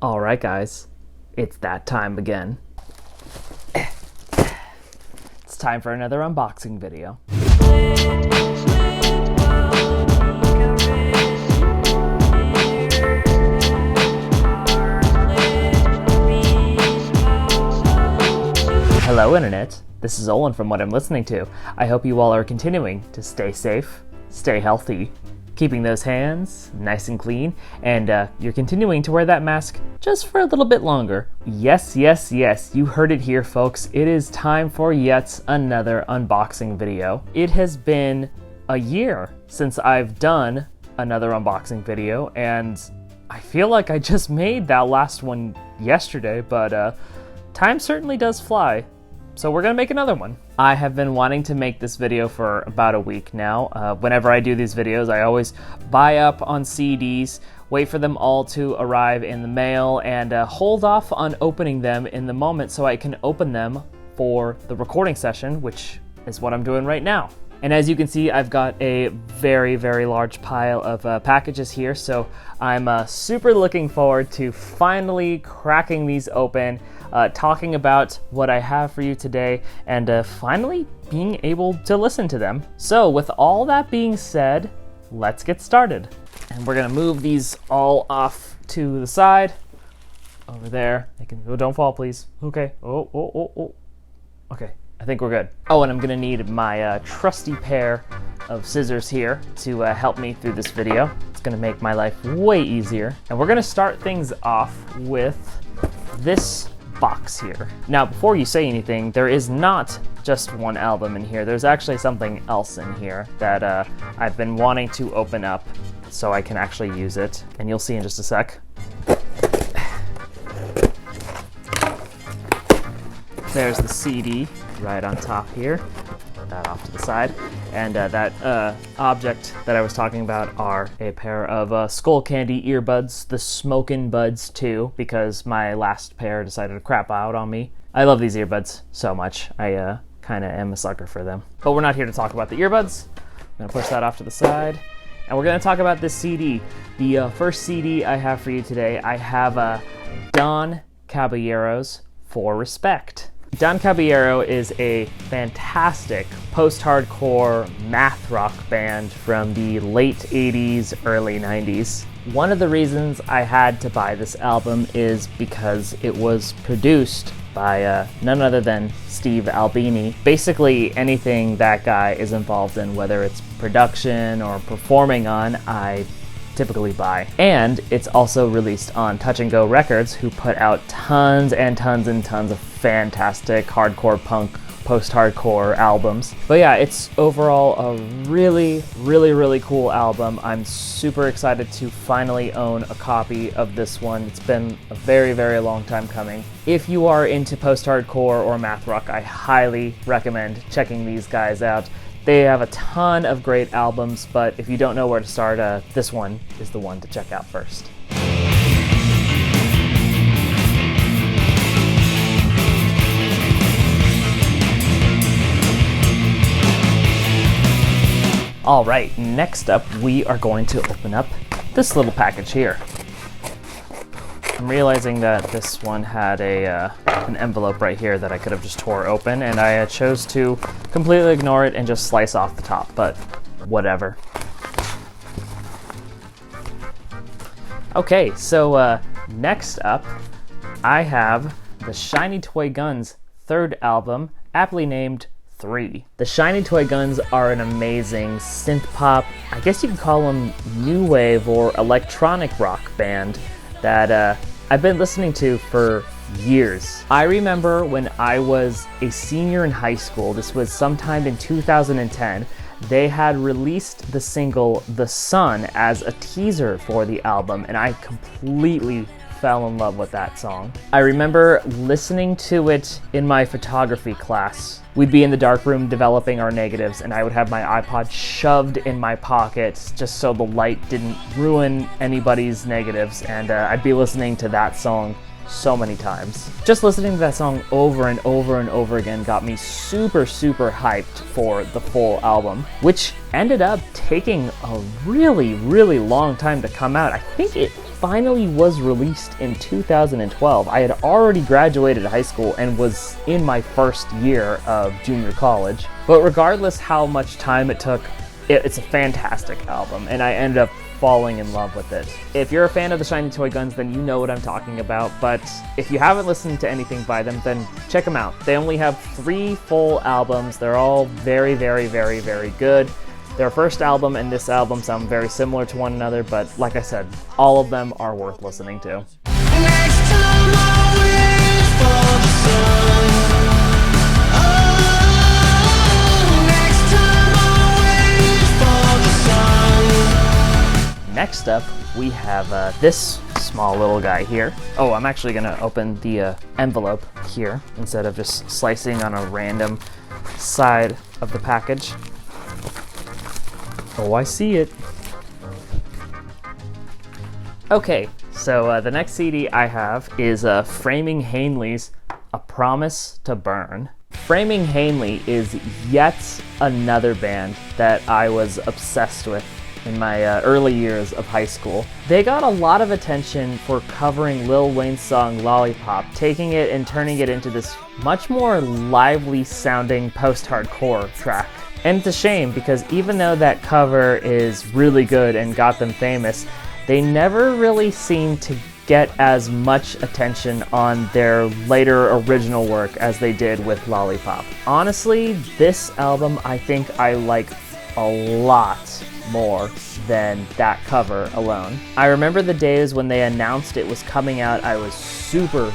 Alright guys, it's that time again. It's time for another unboxing video. Hello Internet, this is Olin from What I'm Listening To. I hope you all are continuing to stay safe, stay healthy, keeping those hands nice and clean, and you're continuing to wear that mask just for a little bit longer. Yes, you heard it here folks. It is time for yet another unboxing video. It has been a year since I've done another unboxing video, and I feel like I just made that last one yesterday, but time certainly does fly. So we're gonna make another one. I have been wanting to make this video for about a week now. Whenever I do these videos, I always buy up on CDs, wait for them all to arrive in the mail, and hold off on opening them in the moment so I can open them for the recording session, which is what I'm doing right now. And as you can see, I've got a very large pile of packages here, so I'm super looking forward to finally cracking these open, talking about what I have for you today, and finally being able to listen to them. So with all that being said, let's get started. And we're gonna move these all off to the side, over there. They can, oh, don't fall please. Okay, oh. Okay. I think we're good. Oh, and I'm gonna need my trusty pair of scissors here to help me through this video. It's gonna make my life way easier. And we're gonna start things off with this box here. Now, before you say anything, there is not just one album in here. There's actually something else in here that I've been wanting to open up so I can actually use it. And you'll see in just a sec. There's the CD right on top here. Put that off to the side. And that object that I was talking about are a pair of Skull Candy earbuds, the Smokin' Buds 2, because my last pair decided to crap out on me. I love these earbuds so much. I kind of am a sucker for them. But we're not here to talk about the earbuds. I'm gonna push that off to the side. And we're gonna talk about this CD. The first CD I have for you today, I have Don Caballero's For Respect. Don Caballero is a fantastic post-hardcore math rock band from the late 80s, early 90s. One of the reasons I had to buy this album is because it was produced by none other than Steve Albini. Basically anything that guy is involved in, whether it's production or performing on, I typically buy. And it's also released on Touch and Go Records, who put out tons and tons of fantastic hardcore punk, post-hardcore albums. But yeah, it's overall a really cool album. I'm super excited to finally own a copy of this one. It's been a very long time coming. If you are into post-hardcore or math rock, I highly recommend checking these guys out. They have a ton of great albums, but if you don't know where to start, this one is the one to check out first. All right, next up, we are going to open up this little package here. I'm realizing that this one had an envelope right here that I could have just tore open, and I chose to completely ignore it and just slice off the top, but whatever. Okay, so next up, I have the Shiny Toy Guns' third album, aptly named 3. The Shiny Toy Guns are an amazing synth pop, I guess you could call them new wave or electronic rock band that I've been listening to for years. I remember when I was a senior in high school, this was sometime in 2010, they had released the single The Sun as a teaser for the album, and I completely fell in love with that song. I remember listening to it in my photography class. We'd be in the darkroom developing our negatives, and I would have my iPod shoved in my pocket just so the light didn't ruin anybody's negatives, and I'd be listening to that song so many times. Just listening to that song over and over again got me super hyped for the full album, which ended up taking a really long time to come out. I think it finally was released in 2012. I had already graduated high school and was in my first year of junior college. But regardless how much time it took, it's a fantastic album, and I ended up falling in love with it. If you're a fan of the Shiny Toy Guns, then you know what I'm talking about, but if you haven't listened to anything by them, then check them out. They only have 3 full albums. They're all very, very, very, very good. Their first album and this album sound very similar to one another, but like I said, all of them are worth listening to. Next up, we have this small little guy here. Oh, I'm actually gonna open the envelope here instead of just slicing on a random side of the package. Oh, I see it. Okay, so the next CD I have is Framing Hanley's A Promise to Burn. Framing Hanley is yet another band that I was obsessed with in my early years of high school. They got a lot of attention for covering Lil Wayne's song Lollipop, taking it and turning it into this much more lively sounding post-hardcore track. And it's a shame because even though that cover is really good and got them famous, they never really seemed to get as much attention on their later original work as they did with Lollipop. Honestly, this album I think I like a lot more than that cover alone. I remember the days when they announced it was coming out. I was super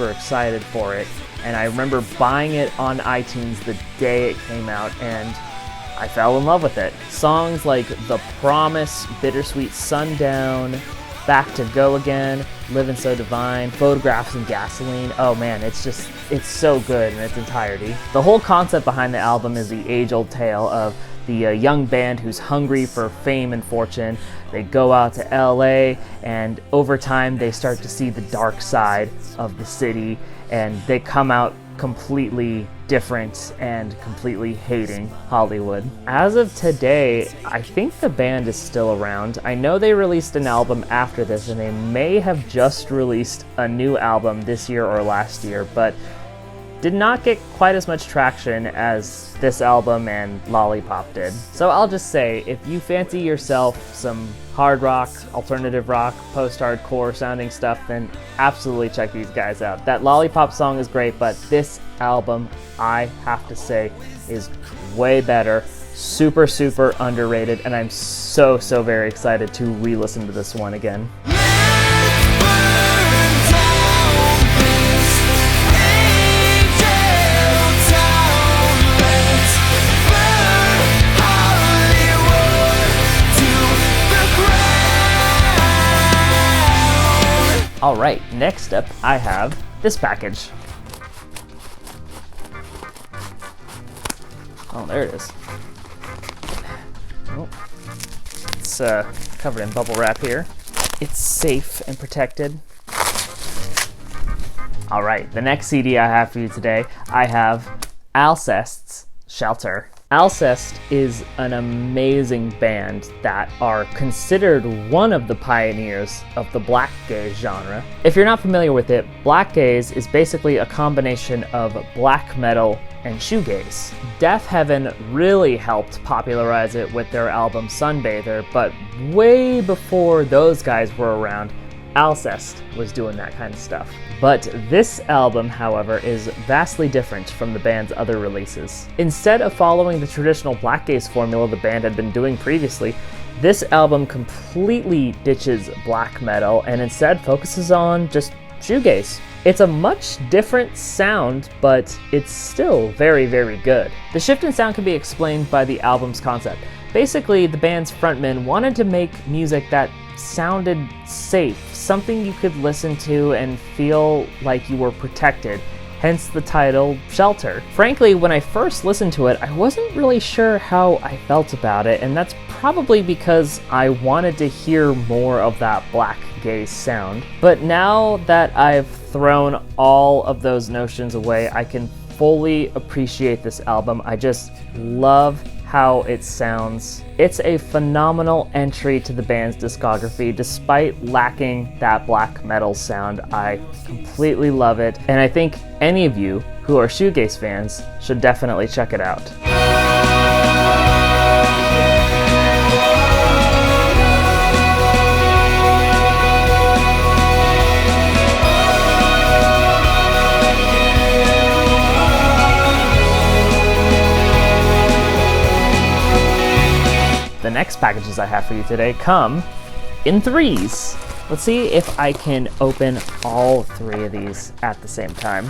excited for it, and I remember buying it on iTunes the day it came out, and I fell in love with it. Songs like The Promise, Bittersweet Sundown, Back to Go Again, Living So Divine, Photographs and Gasoline. Oh man, it's so good in its entirety. The whole concept behind the album is the age-old tale of the young band who's hungry for fame and fortune. They go out to LA, and over time they start to see the dark side of the city, and they come out completely different and completely hating Hollywood. As of today, I think the band is still around. I know they released an album after this, and they may have just released a new album this year or last year, but did not get quite as much traction as this album and Lollipop did. So I'll just say, if you fancy yourself some hard rock, alternative rock, post-hardcore sounding stuff, then absolutely check these guys out. That Lollipop song is great, but this album, I have to say, is way better. Super underrated, and I'm so very excited to re-listen to this one again. Alright, next up I have this package. Oh, there it is. Oh. It's covered in bubble wrap here. It's safe and protected. Alright, the next CD I have for you today, I have Alcest's Shelter. Alcest is an amazing band that are considered one of the pioneers of the black gaze genre. If you're not familiar with it, black gaze is basically a combination of black metal and shoegaze. Deafheaven really helped popularize it with their album Sunbather, but way before those guys were around, Alcest was doing that kind of stuff. But this album, however, is vastly different from the band's other releases. Instead of following the traditional black gaze formula the band had been doing previously, this album completely ditches black metal and instead focuses on just shoegaze. It's a much different sound, but it's still very good. The shift in sound can be explained by the album's concept. Basically, the band's frontman wanted to make music that sounded safe, something you could listen to and feel like you were protected, hence the title Shelter. Frankly, when I first listened to it, I wasn't really sure how I felt about it, and that's probably because I wanted to hear more of that black gaze sound. But now that I've thrown all of those notions away, I can fully appreciate this album. I just love how it sounds. It's a phenomenal entry to the band's discography despite lacking that black metal sound. I completely love it, and I think any of you who are shoegaze fans should definitely check it out. The next packages I have for you today come in threes. Let's see if I can open all three of these at the same time.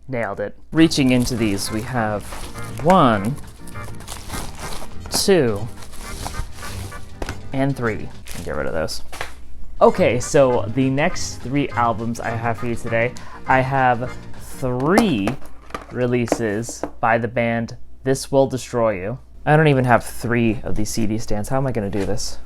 Nailed it. Reaching into these, we have 1, 2, and 3. Get rid of those. Okay, so the next 3 albums I have for you today, I have 3 releases by the band This Will Destroy You. I don't even have 3 of these CD stands. How am I going to do this?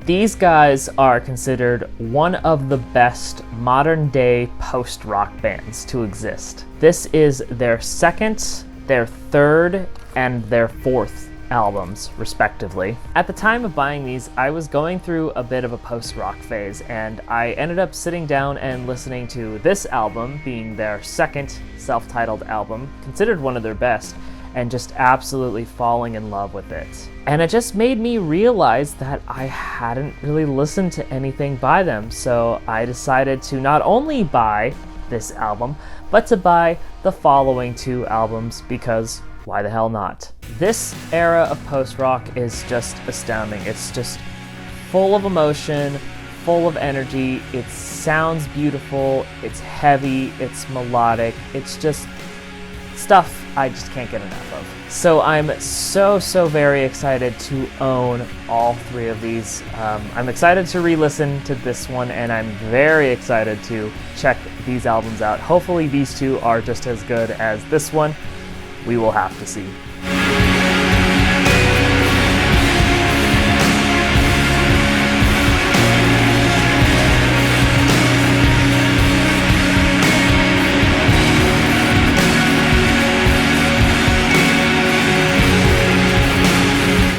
These guys are considered one of the best modern-day post-rock bands to exist. This is their second, their third, and their fourth albums, respectively. At the time of buying these, I was going through a bit of a post-rock phase, and I ended up sitting down and listening to this album, being their second self-titled album, considered one of their best, and just absolutely falling in love with it. And it just made me realize that I hadn't really listened to anything by them, so I decided to not only buy this album, but to buy the following 2 albums, because why the hell not? This era of post-rock is just astounding. It's just full of emotion, full of energy. It sounds beautiful, it's heavy, it's melodic. It's just stuff I just can't get enough of. So I'm so very excited to own all 3 of these. I'm excited to re-listen to this one, and I'm very excited to check these albums out. Hopefully these 2 are just as good as this one. We will have to see.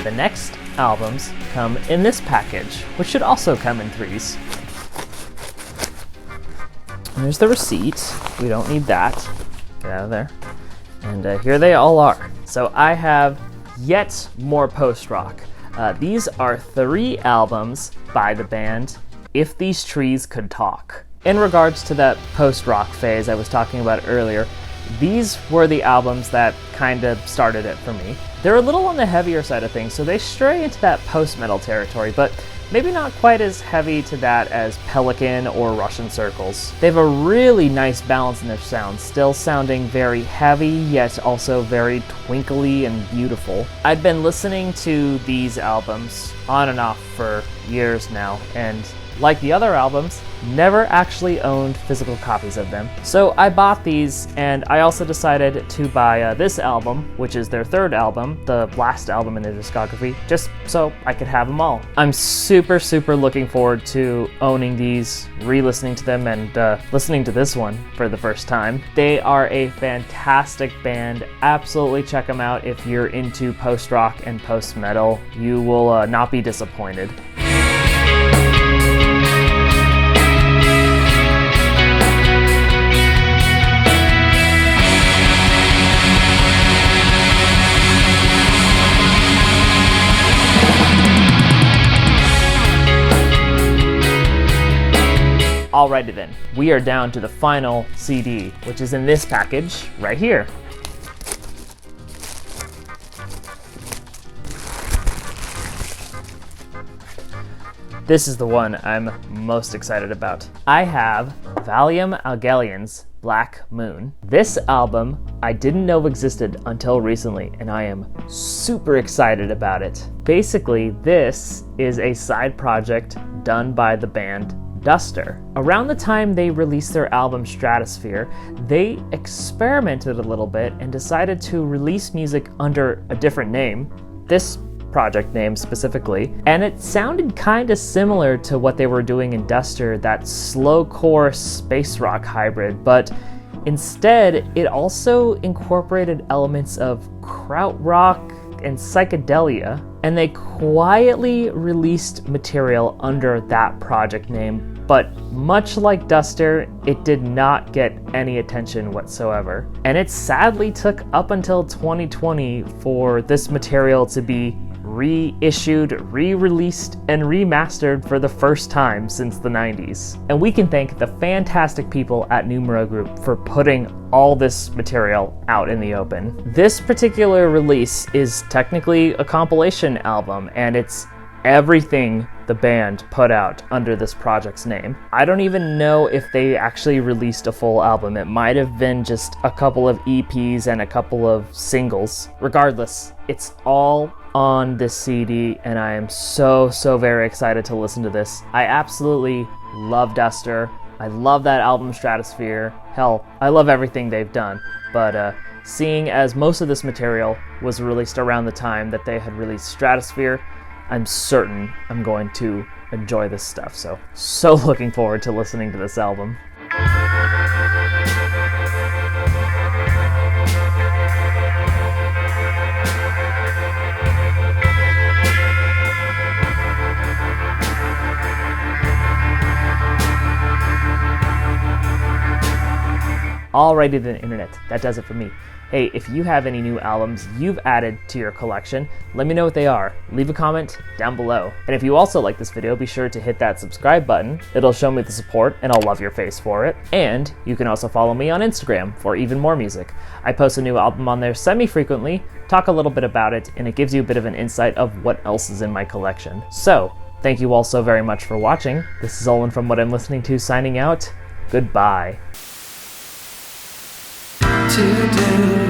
The next albums come in this package, which should also come in 3s. There's the receipt. We don't need that. Get out of there. And here they all are. So I have yet more post-rock. These are 3 albums by the band If These Trees Could Talk. In regards to that post-rock phase I was talking about earlier, these were the albums that kind of started it for me. They're a little on the heavier side of things, so they stray into that post-metal territory, but maybe not quite as heavy to that as Pelican or Russian Circles. They have a really nice balance in their sound, still sounding very heavy, yet also very twinkly and beautiful. I've been listening to these albums on and off for years now, and like the other albums, never actually owned physical copies of them. So I bought these, and I also decided to buy this album, which is their 3rd album, the last album in their discography, just so I could have them all. I'm super looking forward to owning these, re-listening to them, and listening to this one for the first time. They are a fantastic band. Absolutely check them out if you're into post-rock and post-metal. You will not be disappointed. Alrighty then, we are down to the final CD, which is in this package right here. This is the one I'm most excited about. I have Valium Aggelein's Black Moon. This album I didn't know existed until recently, and I am super excited about it. Basically, this is a side project done by the band Duster. Around the time they released their album Stratosphere, they experimented a little bit and decided to release music under a different name. This project name specifically, and it sounded kind of similar to what they were doing in Duster, that slowcore space rock hybrid, but instead it also incorporated elements of krautrock and psychedelia, and they quietly released material under that project name. But much like Duster, it did not get any attention whatsoever. And it sadly took up until 2020 for this material to be reissued, re-released, and remastered for the first time since the 90s. And we can thank the fantastic people at Numero Group for putting all this material out in the open. This particular release is technically a compilation album, and it's everything the band put out under this project's name. I don't even know if they actually released a full album. It might have been just a couple of EPs and a couple of singles. Regardless, it's all on this CD, and I am so very excited to listen to this. I absolutely love Duster. I love that album Stratosphere. Hell, I love everything they've done. But seeing as most of this material was released around the time that they had released Stratosphere, I'm certain I'm going to enjoy this stuff. So looking forward to listening to this album. Alrighty then, internet, that does it for me. Hey, if you have any new albums you've added to your collection, let me know what they are. Leave a comment down below. And if you also like this video, be sure to hit that subscribe button. It'll show me the support, and I'll love your face for it. And you can also follow me on Instagram for even more music. I post a new album on there semi-frequently, talk a little bit about it, and it gives you a bit of an insight of what else is in my collection. So, thank you all so very much for watching. This is Olin from What I'm Listening To signing out. Goodbye. Today